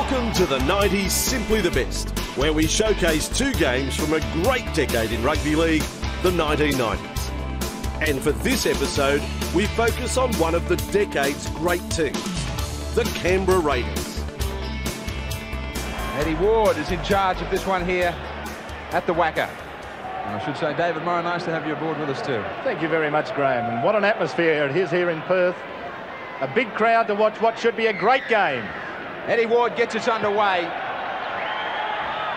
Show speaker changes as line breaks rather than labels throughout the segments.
Welcome to the 90s Simply the Best, where we showcase two games from a great decade in rugby league, the 1990s. And for this episode, we focus on one of the decade's great teams, the Canberra Raiders.
Eddie Ward is in charge of this one here at the Wacker. And I should say, David Morrow, nice to have you aboard with us too.
Thank you very much, Graham. And what an atmosphere it is here in Perth. A big crowd to watch what should be a great game.
Eddie Ward gets us underway.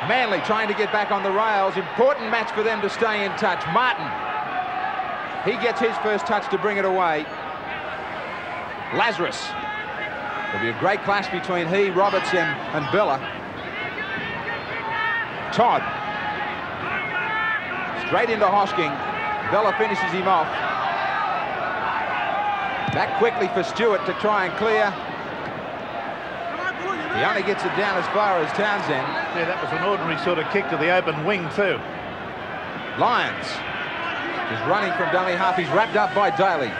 Manly trying to get back on the rails. Important match for them to stay in touch. Martin, he gets his first touch to bring it away. Lazarus. There'll be a great clash between he, Roberts and Bella. Todd. Straight into Hosking. Bella finishes him off. Back quickly for Stewart to try and clear. He only gets it down as far as Townsend.
Yeah, that was an ordinary sort of kick to the open wing too.
Lyons is running from dummy half. He's wrapped up by Daly.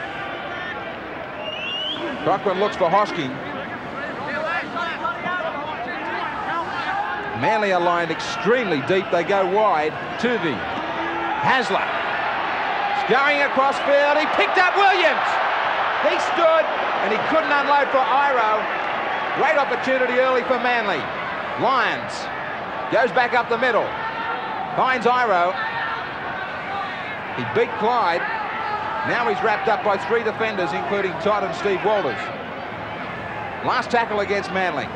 Cochrane looks for Hosking. Manly are lined extremely deep. They go wide. Tuvey. Hasler. Scurrying across field. He picked up Williams. He stood and he couldn't unload for Iro. Great opportunity early for Manly. Lyons goes back up the middle. Finds Iro. He beat Clyde. Now he's wrapped up by three defenders, including Todd and Steve Walters. Last tackle against Manly.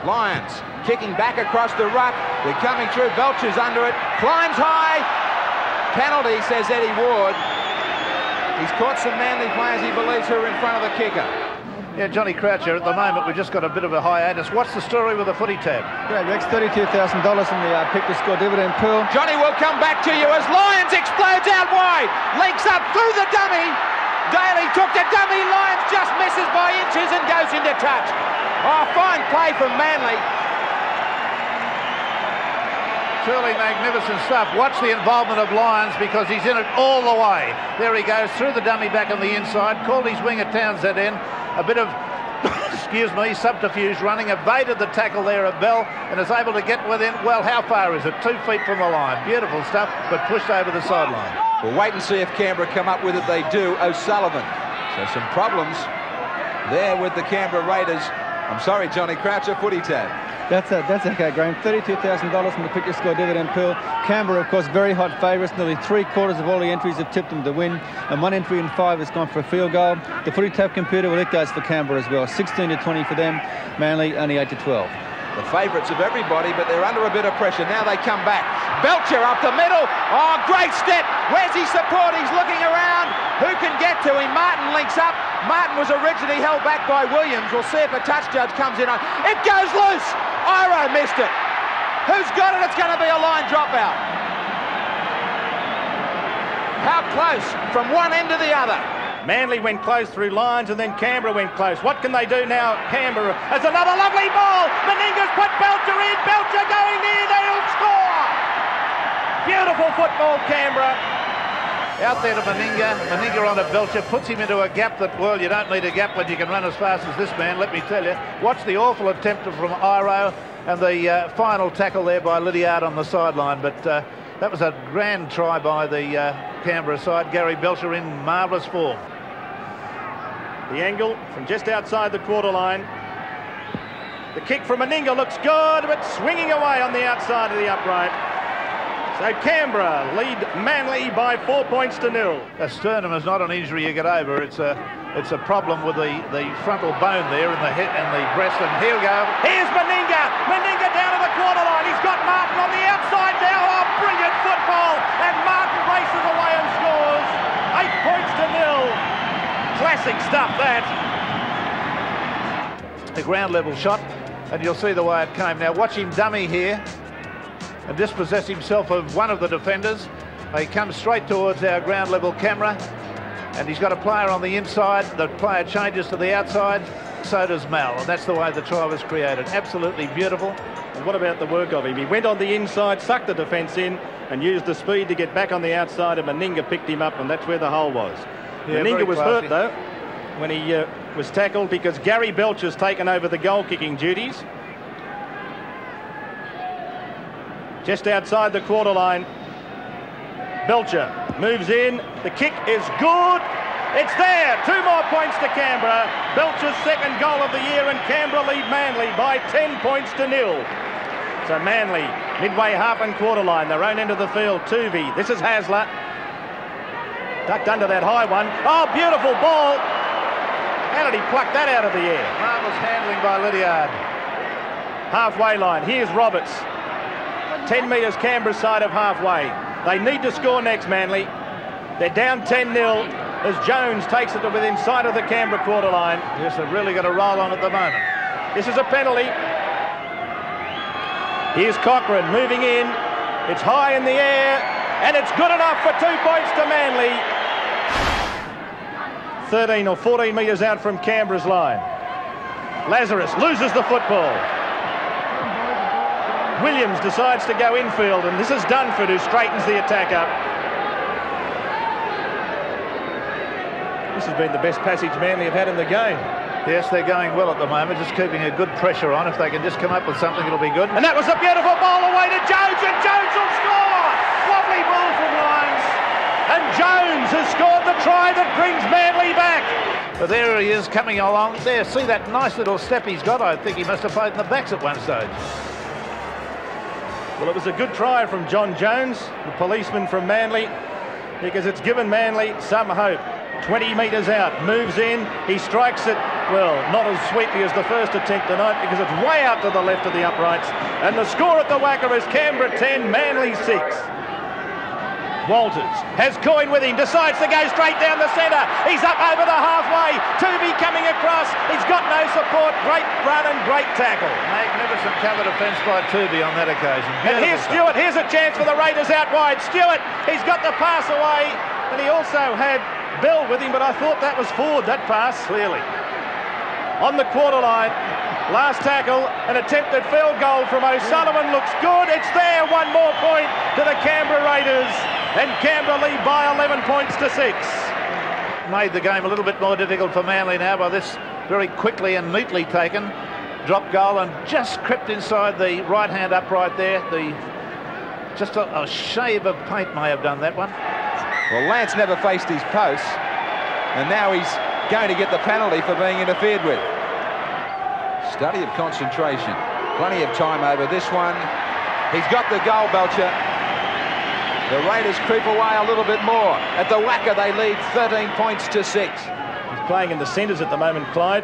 Lyons kicking back across the ruck. They're coming through. Belcher's under it. Climbs high. Penalty, says Eddie Ward. He's caught some Manly players he believes who are in front of the kicker.
Yeah, Johnny Croucher, at the moment we've just got a bit of a hiatus. What's the story with the footy tab?
Yeah, Rex, $32,000 in the pick to score dividend pool.
Johnny will come back to you as Lyons explodes out wide. Links up through the dummy. Daly took the dummy. Lyons just misses by inches and goes into touch. Oh, fine play from Manly.
Truly magnificent stuff. Watch the involvement of Lyons because he's in it all the way. There he goes through the dummy back on the inside. Called his winger Townsend in. A bit of, excuse me, subterfuge running. Evaded the tackle there of Bell and is able to get within, well, how far is it? 2 feet from the line. Beautiful stuff, but pushed over the sideline.
We'll wait and see if Canberra come up with it. They do. O'Sullivan. So some problems there with the Canberra Raiders. I'm sorry, Johnny Croucher, footy tab.
That's okay, Graham. $32,000 in the pick to score dividend pool. Canberra, of course, very hot favourites. Nearly 3/4 of all the entries have tipped them to win. And 1 entry in 5 has gone for a field goal. The footy tab computer, well, it goes for Canberra as well. 16-20 for them. Manly only 8-12.
The favourites of everybody, but they're under a bit of pressure. Now they come back. Belcher up the middle. Oh, great step. Where's his support? He's looking around. Who can get to him? Martin links up. Martin was originally held back by Williams. We'll see if a touch judge comes in on. It goes loose. Iro missed it. Who's got it? It's going to be a line dropout. How close from one end to the other.
Manly went close through lines and then Canberra went close. What can they do now? Canberra has another lovely ball. Meninga's put Belcher in. Belcher going near. They'll score. Beautiful football, Canberra.
Out there to Meninga. Meninga on a Belcher. Puts him into a gap that, well, you don't need a gap when you can run as fast as this man, let me tell you. Watch the awful attempt from Iro and the final tackle there by Lydiard on the sideline. But that was a grand try by the Canberra side. Gary Belcher in marvellous form.
The angle from just outside the quarter line. The kick from Meninga looks good, but swinging away on the outside of the upright. So Canberra lead Manly by 4 points to 0.
A sternum is not an injury you get over. It's a problem with the frontal bone there in the head and the breast. And here we go.
Here's Meninga. Meninga down to the quarter line. He's got Martin on the outside now. Oh, brilliant football. And Martin races away and scores. 8 points to 0. Classic stuff, that.
The ground level shot, and you'll see the way it came. Now watch him dummy here and dispossess himself of one of the defenders. He comes straight towards our ground level camera and he's got a player on the inside. The player changes to the outside, so does Mal, and that's the way the try was created. Absolutely beautiful.
And what about the work of him? He went on the inside, sucked the defence in and used the speed to get back on the outside, and Meninga picked him up, and that's where the hole was. Yeah, Meninga was hurt though when he was tackled because Gary Belcher's taken over the goal kicking duties. just outside the quarter line. Belcher moves in. The kick is good. It's there. 2 more points to Canberra. Belcher's second goal of the year, and Canberra lead Manly by 10 points to 0. So Manly, midway half and quarter line, their own end of the field. Tuvey. This is Hasler. Ducked under that high one. Oh, beautiful ball. How did he pluck that out of the air?
Marvellous handling by Lydiard.
Halfway line. Here's Roberts. 10 metres Canberra side of halfway. They need to score next, Manly. They're down 10-0 as Jones takes it to within sight of the Canberra quarter line.
Yes, they've really got a roll on at the moment.
This is a penalty. Here's Cochrane moving in. It's high in the air, and it's good enough for 2 points to Manly. 13 or 14 metres out from Canberra's line. Lazarus loses the football. Williams decides to go infield, and this is Dunford who straightens the attack up. This has been the best passage Manly have had in the game.
Yes, they're going well at the moment, just keeping a good pressure on. If they can just come up with something, it'll be good.
And that was a beautiful ball away to Jones, and Jones will score! Lovely ball from Lyons. And Jones has scored the try that brings Manly back.
But there he is coming along. There, see that nice little step he's got? I think he must have played in the backs at one stage.
Well, it was a good try from John Jones, the policeman from Manly, because it's given Manly some hope. 20 metres out, moves in, he strikes it, well, not as sweetly as the first attempt tonight because it's way out to the left of the uprights. And the score at the Wacker is Canberra 10, Manly 6. Walters has Coyne with him, decides to go straight down the centre. He's up over the halfway. Tuvey coming across. He's got no support. Great run and great tackle.
Magnificent cover defence by Tuvey on that occasion.
And here's Stewart. Here's a chance for the Raiders out wide. Stewart, he's got the pass away. And he also had Bell with him, but I thought that was Ford, that pass. Clearly. On the quarter line. Last tackle, an attempted field goal from O'Sullivan. Looks good. It's there. 1 more point to the Canberra Raiders. And Canberra lead by 11 points to 6.
Made the game a little bit more difficult for Manly now by this very quickly and neatly taken drop goal, and just crept inside the right-hand upright there. Just a shave of paint may have done that one.
Well, Lance never faced his posts, and now he's going to get the penalty for being interfered with. Study of concentration. Plenty of time over this one. He's got the goal, Belcher. The Raiders creep away a little bit more. At the Wacker, they lead 13 points to 6.
He's playing in the centres at the moment, Clyde.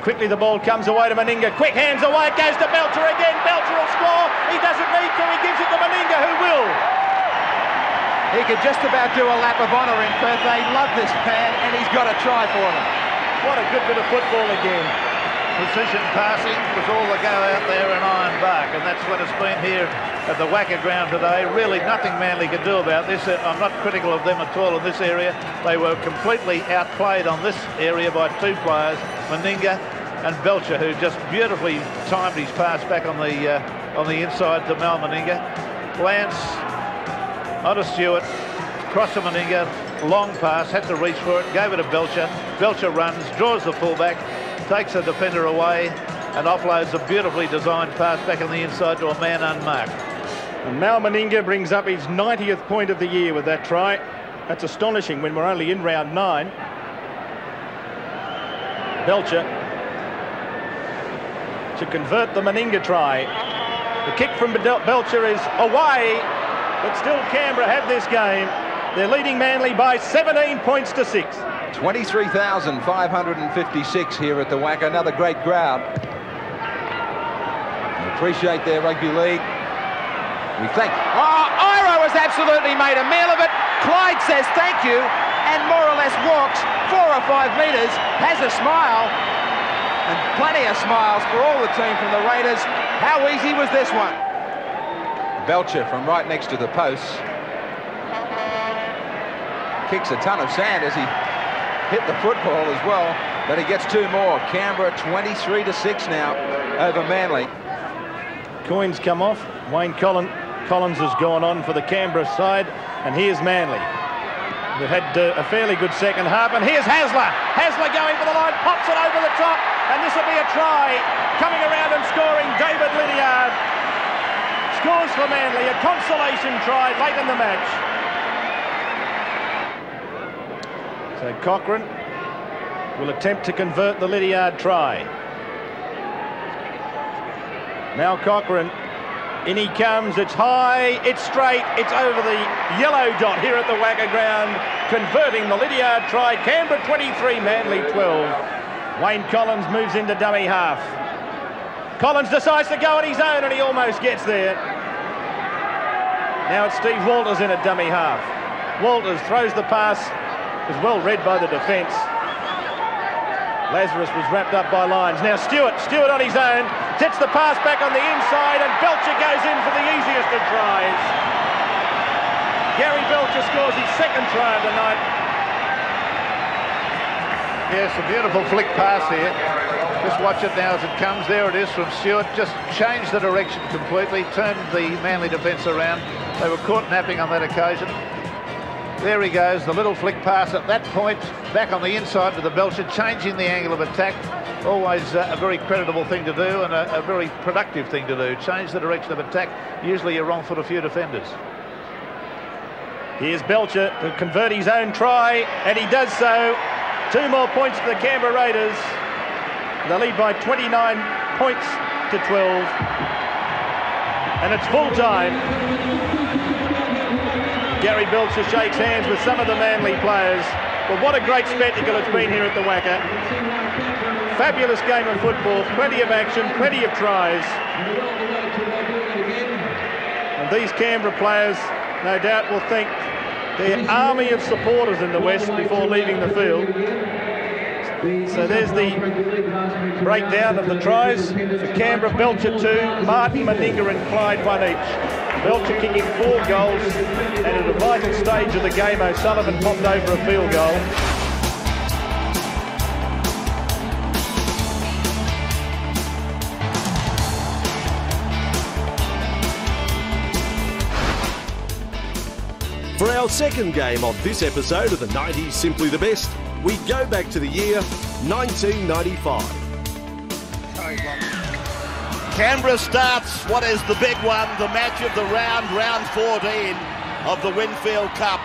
Quickly the ball comes away to Meninga. Quick hands away, it goes to Belcher again. Belcher will score. He doesn't need to. He gives it to Meninga, who will.
He could just about do a lap of honour in Perth. They love this man, and he's got a try for them.
What a good bit of football again.
Precision passing was all the go out there in Iron Bark, and that's what it's been here at the Wacker ground today. Really nothing Manly could do about this. I'm not critical of them at all in this area. They were completely outplayed on this area by 2 players, Meninga and Belcher, who just beautifully timed his pass back on the inside to Mal Meninga. Lance onto Stewart, cross to Meninga, long pass, had to reach for it, gave it to Belcher. Belcher runs, draws the fullback, takes a defender away and offloads a beautifully designed pass back on the inside to a man unmarked.
And Mal Meninga brings up his 90th point of the year with that try. That's astonishing when we're only in round 9. Belcher to convert the Meninga try. The kick from Belcher is away, but still Canberra have this game. They're leading Manly by 17 points to 6.
23,556 here at the Wacker. Another great crowd. We appreciate their rugby league. We thank... Oh, Iro has absolutely made a meal of it. Clyde says thank you and more or less walks 4 or 5 metres, has a smile, and plenty of smiles for all the team from the Raiders. How easy was this one? Belcher from right next to the posts. Kicks a ton of sand as he hit the football as well, but he gets 2 more. Canberra 23 to 6 now over Manly.
Coyne's come off. Wayne Collins has gone on for the Canberra side, and here's Manly. They've had a fairly good second half, and here's Hasler. Hasler going for the line, pops it over the top, and this will be a try. Coming around and scoring, David Lydiard. scores for Manly, a consolation try late in the match. So Cochrane will attempt to convert the Lydiard try. Now Cochrane, in he comes, it's high, it's straight, it's over the yellow dot here at the Wacker ground, converting the Lydiard try. Canberra 23, Manly 12. Wayne Collins moves into dummy half. Collins decides to go on his own and he almost gets there. Now it's Steve Walters in at dummy half. Walters throws the pass, was well read by the defence. Lazarus was wrapped up by Lyons. Now Stewart on his own, sets the pass back on the inside and Belcher goes in for the easiest of tries. Gary Belcher scores his second try of the night.
Yes, a beautiful flick pass here. Just watch it now as it comes. There it is from Stewart. Just changed the direction completely, turned the Manly defence around. They were caught napping on that occasion. There he goes, the little flick pass at that point, back on the inside to the Belcher, changing the angle of attack. Always a very creditable thing to do and a very productive thing to do. Change the direction of attack. Usually you're wrong foot a few defenders.
Here's Belcher to convert his own try, and he does so. 2 more points for the Canberra Raiders. They lead by 29 points to 12. And it's full time. Gary Belcher shakes hands with some of the Manly players. But what a great spectacle it's been here at the Wacker. Fabulous game of football, plenty of action, plenty of tries. And these Canberra players, no doubt, will thank their army of supporters in the West before leaving the field. So there's the breakdown of the tries. For Canberra, Belcher 2, Martin, Meninga and Clyde 1 each. Belcher kicking 4 goals, and at a vital stage of the game, O'Sullivan popped over a field goal.
For our second game of this episode of the 90s Simply the Best, we go back to the year 1995.
Canberra starts what is the big one, the match of the round 14 of the Winfield Cup.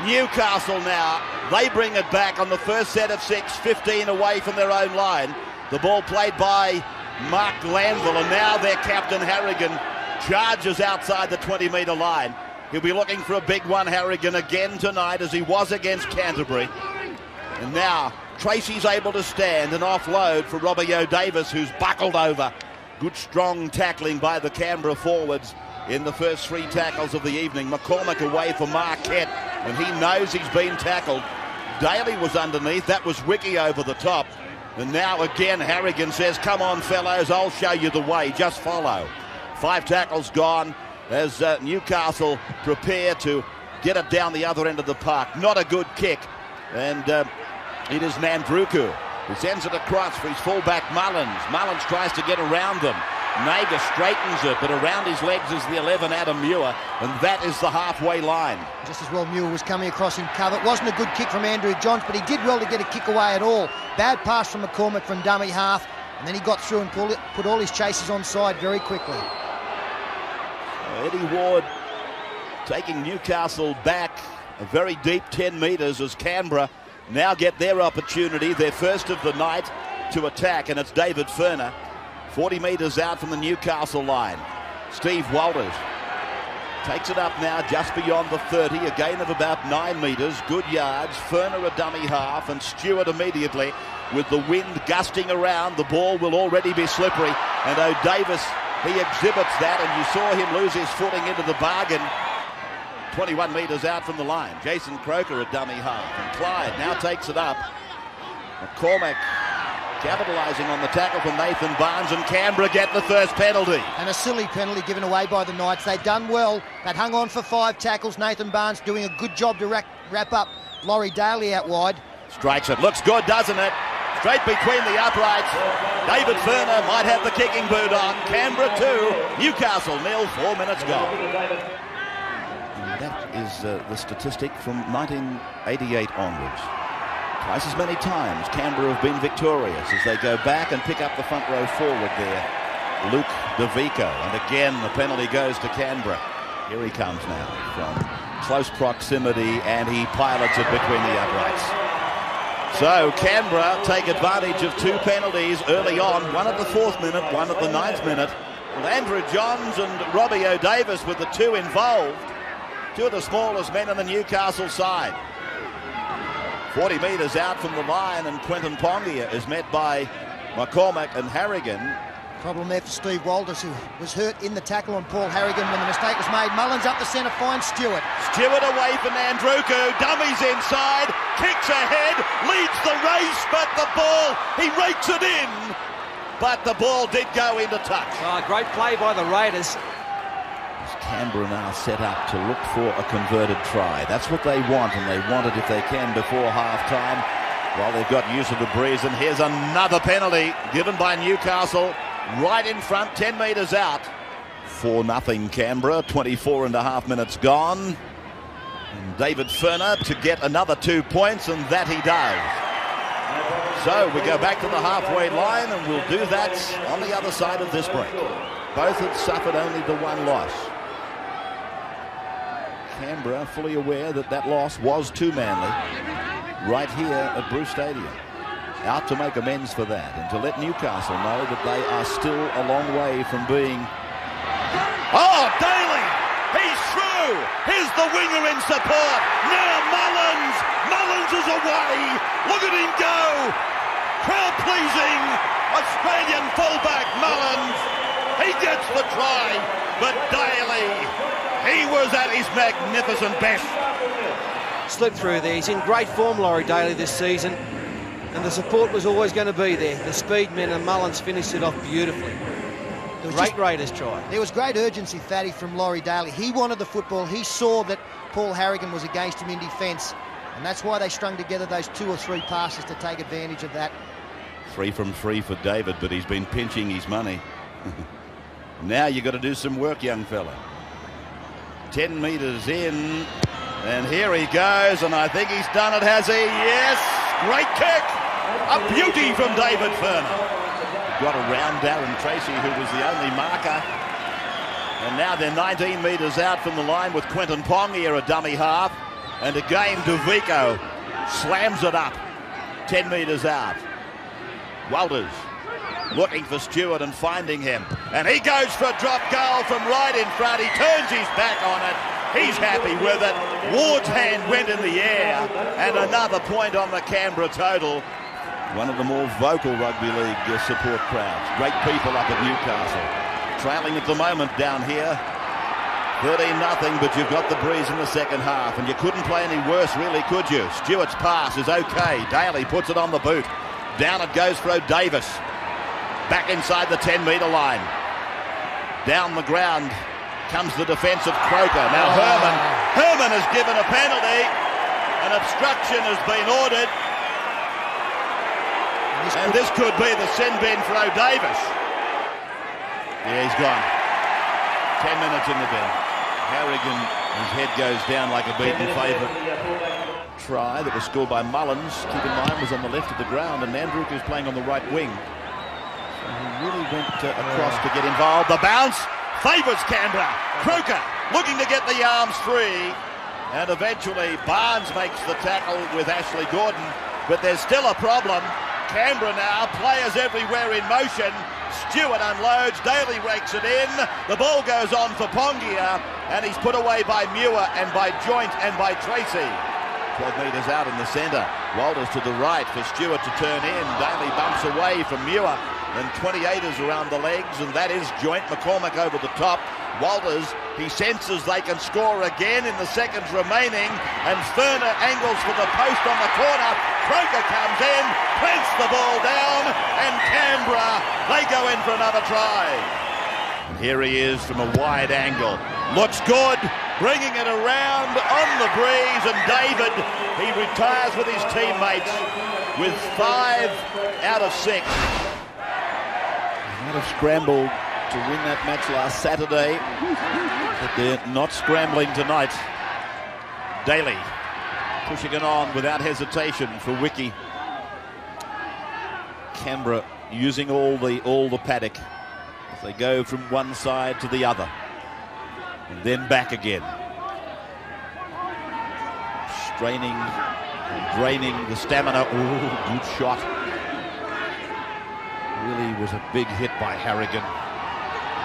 Newcastle now, they bring it back on the first set of 6, 15 away from their own line. The ball played by Mark Glanville, and now their captain Harrigan charges outside the 20-metre line. He'll be looking for a big one, Harrigan, again tonight, as he was against Canterbury. And now Tracy's able to stand and offload for Robbie Davis, who's buckled over. Good strong tackling by the Canberra forwards in the first 3 tackles of the evening. McCormick away for Marquette, and he knows he's been tackled. Daly was underneath. That was Wiki over the top. And now again Harrigan says, come on fellows, I'll show you the way, just follow. 5 tackles gone as Newcastle prepare to get it down the other end of the park. Not a good kick, and it is Mandruku who sends it across for his fullback Mullins. Mullins tries to get around them. Naga straightens it, but around his legs is the 11, Adam Muir, and that is the halfway line.
Just as well Muir was coming across in cover. It wasn't a good kick from Andrew Johns, but he did well to get a kick away at all. Bad pass from McCormick from dummy half, and then he got through and put all his chasers on side very quickly.
Eddie Ward taking Newcastle back a very deep 10 metres as Canberra now get their opportunity, their first of the night, to attack, and it's David Furner, 40 metres out from the Newcastle line. Steve Walters takes it up now just beyond the 30, a gain of about 9 metres, good yards. Furner a dummy half, and Stewart immediately, with the wind gusting around, the ball will already be slippery, and O'Davis, he exhibits that, and you saw him lose his footing into the bargain. 21 metres out from the line. Jason Croker a dummy half, and Clyde now takes it up. McCormick capitalising on the tackle from Nathan Barnes, and Canberra get the first penalty.
And a silly penalty given away by the Knights. They'd done well. They'd hung on for 5 tackles. Nathan Barnes doing a good job to wrap up Laurie Daly out wide.
Strikes it. Looks good, doesn't it? Straight between the uprights. David Furner might have the kicking boot on. Canberra 2, Newcastle 0, 4 minutes gone. That is the statistic from 1988 onwards. Twice as many times Canberra have been victorious as they go back and pick up the front row forward there. Luke DeVico, and again the penalty goes to Canberra. Here he comes now from close proximity, and he pilots it between the uprights. So Canberra take advantage of 2 penalties early on, one at the 4th minute, one at the 9th minute. With Andrew Johns and Robbie O'Davis with the 2 involved, 2 of the smallest men on the Newcastle side. 40 metres out from the line, and Quentin Pongia is met by McCormack and Harrigan.
Problem there for Steve Walters, who was hurt in the tackle on Paul Harrigan when the mistake was made. Mullins up the centre, finds Stewart.
Stewart away from Andruku, dummies inside, kicks ahead, leads the race, but the ball, he rakes it in. But the ball did go into touch.
Oh, great play by the Raiders.
Canberra now set up to look for a converted try. That's what they want, and they want it if they can before half-time. Well, they've got use of the breeze, and here's another penalty given by Newcastle right in front, 10 metres out. 4-0 Canberra, 24 and a half minutes gone. And David Ferner to get another 2 points, and that he does. So we go back to the halfway line, and we'll do that on the other side of this break. Both had suffered only the 1 loss. Canberra fully aware that that loss was to Manly right here at Bruce Stadium. Out to make amends for that, and to let Newcastle know that they are still a long way from being... Oh, Daly! He's through! Here's the winger in support! Now Mullins! Mullins is away! Look at him go! Crowd-pleasing Australian fullback Mullins! He gets the try, but Daly, he was at his magnificent best.
Slipped through there. He's in great form, Laurie Daly, this season. And the support was always going to be there. The speed men, and Mullins finished it off beautifully. Great Raiders try.
There was great urgency, Fatty, from Laurie Daly. He wanted the football. He saw that Paul Harrigan was against him in defence. And that's why they strung together those 2 or 3 passes to take advantage of that.
3 from 3 for David, but he's been pinching his money. Now you've got to do some work, young fella. 10 metres in, and here he goes, and I think he's done it, has he? Yes! Great kick! A beauty from David Ferner. Got around Darren Tracy, who was the only marker. And now they're 19 metres out from the line with Quentin Pongia, a dummy half. And again, DeVico slams it up. 10 metres out. Walters looking for Stewart and finding him. And he goes for a drop goal from right in front. He turns his back on it. He's happy with it. Ward's hand went in the air. And another point on the Canberra total. One of the more vocal rugby league support crowds. Great people up at Newcastle. Trailing at the moment down here. 13-0, but you've got the breeze in the second half. And you couldn't play any worse, really, could you? Stewart's pass is okay. Daly puts it on the boot. Down it goes for O'Davis. Back inside the 10-metre line. Down the ground comes the defence of Croker. Now Herman has given a penalty. An obstruction has been ordered. And this could be the sin bin for O'Davis. Yeah, he's gone. 10 minutes in the bin. Harrigan, his head goes down like a beaten favourite. Try that was scored by Mullins, keep in mind, was on the left of the ground, and Nandruk is playing on the right wing. So he really went across to get involved. The bounce favours Canberra. Croker looking to get the arms free, and eventually Barnes makes the tackle with Ashley Gordon, but there's still a problem. Canberra now, players everywhere in motion. Stewart unloads, Daly rakes it in. The ball goes on for Pongia, and he's put away by Muir and by Joint and by Tracy. 12 metres out in the centre. Walters to the right for Stewart to turn in. Daly bumps away from Muir, and 28ers around the legs, and that is Joint. McCormack over the top. Walters, he senses they can score again in the seconds remaining, and Ferner angles for the post on the corner. Croker comes in, plants the ball down, and Canberra, they go in for another try. And here he is from a wide angle. Looks good, bringing it around on the breeze, and David, he retires with his teammates with 5 out of 6. He might have scrambled to win that match last Saturday, but they're not scrambling tonight. Daly pushing it on without hesitation for Wiki. Canberra using all the paddock. as they go from one side to the other. And then back again. Straining and draining the stamina. Oh, good shot. Really was a big hit by Harrigan.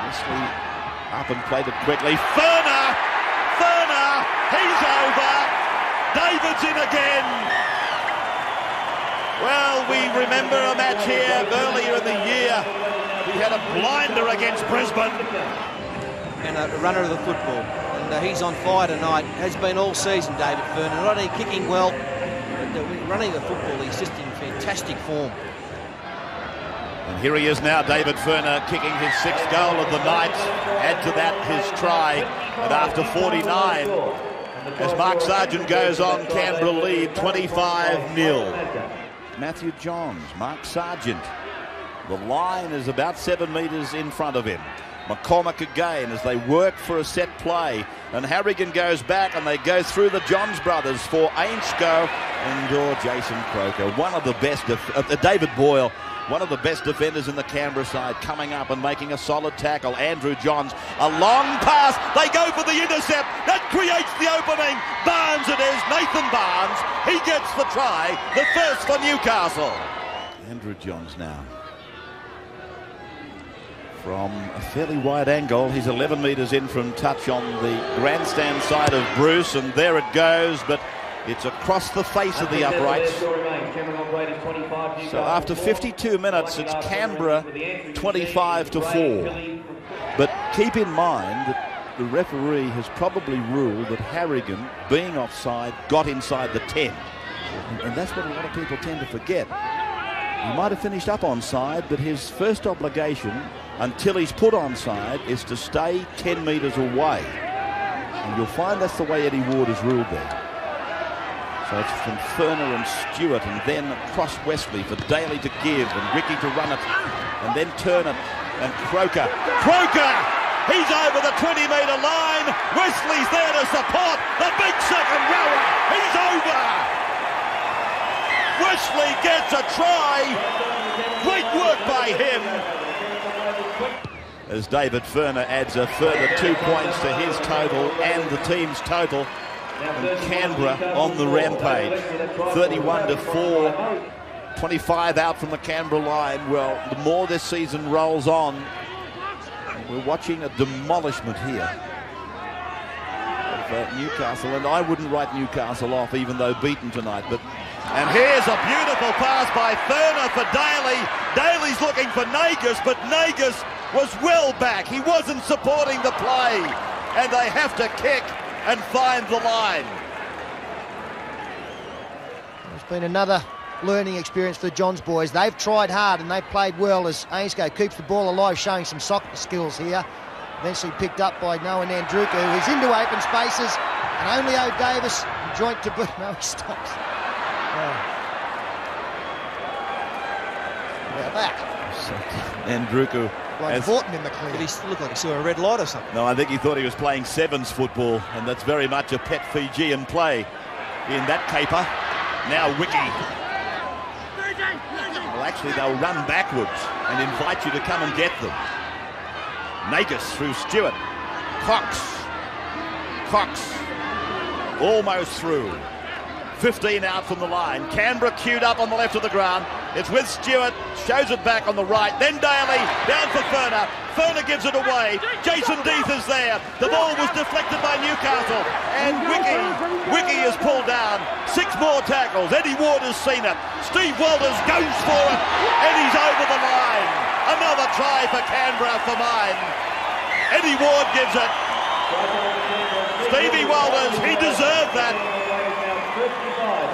Wesley up and played it quickly. Furner! He's over! David's in again! Well, we remember a match here earlier in the year. He had a blinder against Brisbane.
And a runner of the football. And he's on fire tonight. Has been all season, David Furner. Not only kicking well, but running the football, he's just in fantastic form.
And here he is now, David Furner, kicking his 6th goal of the night. Add to that his try. And after 49, as Mark Sargent goes on, Canberra lead 25-0. Matthew Johns, Mark Sargent. The line is about 7 metres in front of him. McCormick again as they work for a set play. And Harrigan goes back and they go through the Johns brothers for Ainscough and Jason Croker. One of the best, David Boyle, one of the best defenders in the Canberra side, coming up and making a solid tackle. Andrew Johns, a long pass. They go for the intercept. That creates the opening. Barnes it is, Nathan Barnes. He gets the try, the first for Newcastle. Andrew Johns now. From a fairly wide angle, he's 11 metres in from touch on the grandstand side of Bruce, and there it goes, but it's across the face of the uprights. So after 52 minutes, it's Canberra 25-4. But keep in mind that the referee has probably ruled that Harrigan, being offside, got inside the 10. And that's what a lot of people tend to forget. He might have finished up onside, but his first obligation until he's put onside is to stay 10 metres away. And you'll find that's the way Eddie Ward has ruled there. So it's from Furner and Stewart, and then across Wesley for Daly to give, and Ricky to run it, and then turn it, and Croker! He's over the 20-metre line! Wesley's there to support the big second rower! He's over! Wesley gets a try! Great work by him! As David Furner adds a further 2 points to his total and the team's total. And Canberra on the rampage. 31-4. 25 out from the Canberra line. Well, the more this season rolls on, we're watching a demolishment here of Newcastle. And I wouldn't write Newcastle off, even though beaten tonight. And here's a beautiful pass by Furner for Daly. Daly's looking for Nagus, but Nagus was well back. He wasn't supporting the play. And they have to kick and find the line.
It's been another learning experience for the Johns boys. They've tried hard and they've played well as Ainscough keeps the ball alive, showing some soccer skills here. Eventually picked up by Noah Nandruka, who's into open spaces, and only O'Davis joint to boot. No, he stops. We're back.
Nandruka.
Like Vorton in the clear.
Did he look like he saw a red light or something?
No, I think he thought he was playing sevens football, and that's very much a pet Fijian play in that caper. Now Wiki. Well, actually, they'll run backwards and invite you to come and get them. Nagus through Stewart. Cox. Almost through. 15 out from the line. Canberra queued up on the left of the ground. It's with Stewart, shows it back on the right. Then Daly, down for Furner. Furner gives it away. Jason Death is there. The ball was deflected by Newcastle. And Wiki is pulled down. 6 more tackles. Eddie Ward has seen it. Steve Walters goes for it. And he's over the line. Another try for Canberra for mine. Eddie Ward gives it. Stevie Walters, he deserved that.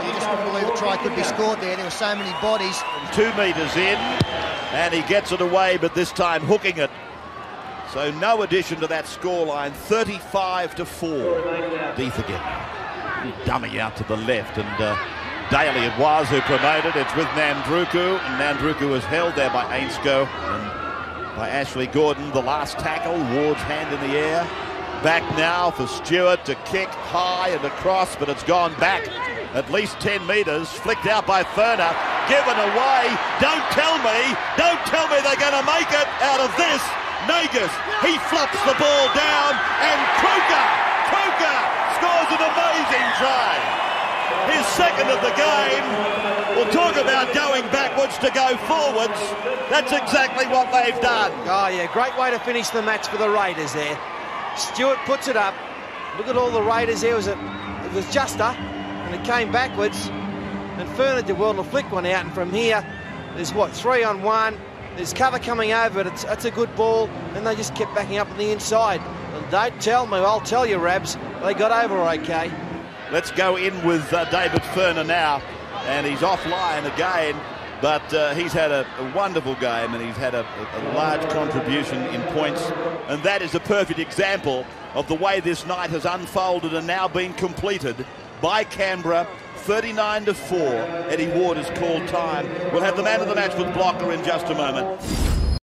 You just couldn't believe a try could be scored there. There were so many bodies. 2
metres in, and he gets it away, but this time hooking it. So no addition to that scoreline. 35-4. Death again. Dummy out to the left, and Daly it was who promoted. It's with Nandruku, and Nandruku was held there by Ainscough and by Ashley Gordon. The last tackle, Ward's hand in the air. Back now for Stewart to kick high and across, but it's gone back at least 10 metres. Flicked out by Furner, given away. Don't tell me they're going to make it out of this. Nagus, he flops the ball down, and Croker scores an amazing try. His second of the game. We'll talk about going backwards to go forwards. That's exactly what they've done.
Oh, yeah, great way to finish the match for the Raiders there. Stewart puts it up. Look at all the Raiders there. It was Juster, and it came backwards. And Fernand de World will flick one out, and from here, there's what, 3-on-1. There's cover coming over, but it's a good ball, and they just kept backing up on the inside. And don't tell me, I'll tell you, Rabs, they got over okay.
Let's go in with David Fernand now, and he's offline again, but he's had a wonderful game, and he's had a large contribution in points, and that is a perfect example of the way this night has unfolded and now been completed by Canberra. 39-4. Eddie Ward has called time. We'll have the man of the match with Blocker in just a moment.